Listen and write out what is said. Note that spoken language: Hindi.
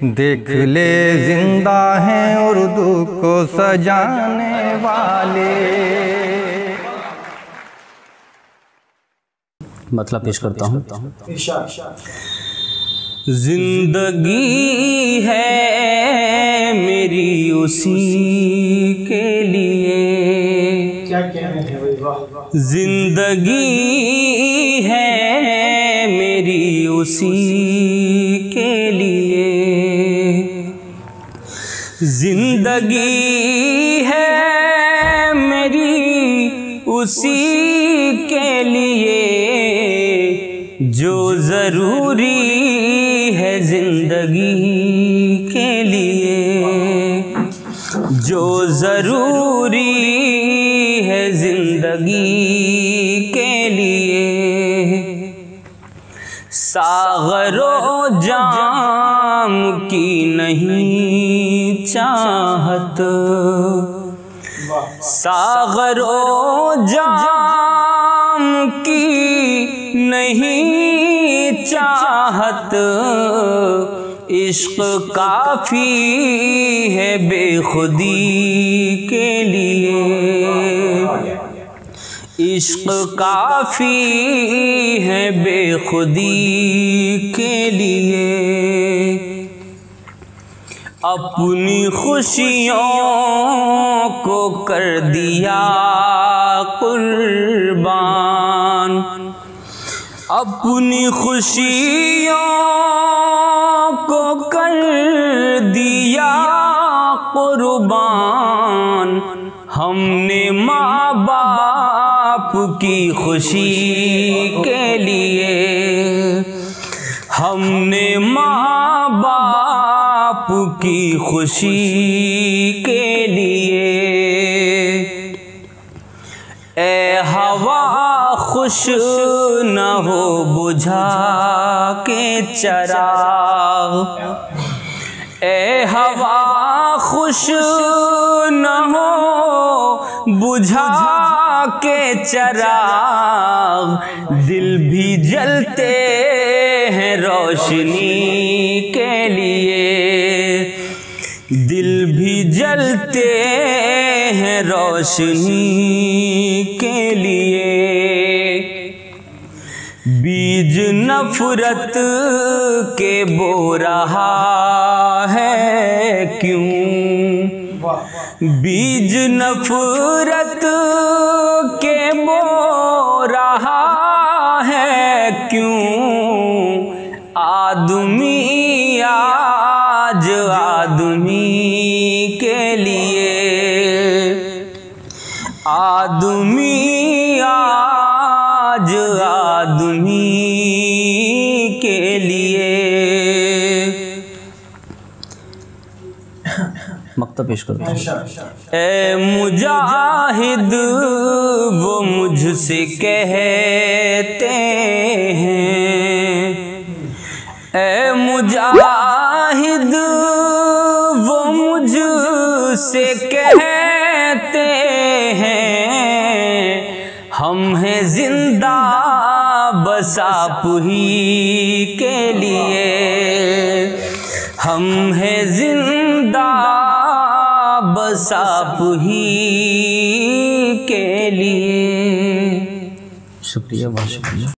देख ले जिंदा हैं उर्दू को सजाने वाले। मतलब पेश करता हूँ। जिंदगी है मेरी उसी के लिए, क्या कहने हैं भाई, वाह। जिंदगी है मेरी उसी के लिए, जिंदगी है मेरी उसी के लिए, जो ज़रूरी है जिंदगी के लिए, जो ज़रूरी है जिंदगी के लिए। सागरो जाम की नहीं चाहत, सागरो जाम की नहीं चाहत, इश्क काफ़ी है बेखुदी के लिए, इश्क काफ़ी है बेखुदी के लिए। अपनी खुशियों को कर दिया कुर्बान, अपनी खुशियों को कर दिया कुर्बान। हमने माँ बाप की खुशी के लिए, हमने माँ बाप की खुशी के लिए। ए हवा खुश न हो बुझा के चराग, ए हवा खुश न हो बुझा के चराग। दिल भी जलते हैं रोशनी के लिए, दिल भी जलते हैं रोशनी के लिए। बीज नफरत के बो रहा है क्यों, बीज नफरत के बो रहा है क्यों। आदमी आज आदमी के लिए, आदमी आज आदमी के लिए। मक्तब पेश करता हूँ। ए मुजाहिद वो मुझसे कहते हैं, ए मुजाहिद वो मुझसे कहते हैं। हम हैं जिंदा बस आप ही के लिए, हम हैं जिंदा बस आप ही के लिए। शुक्रिया, बहुत शुक्रिया।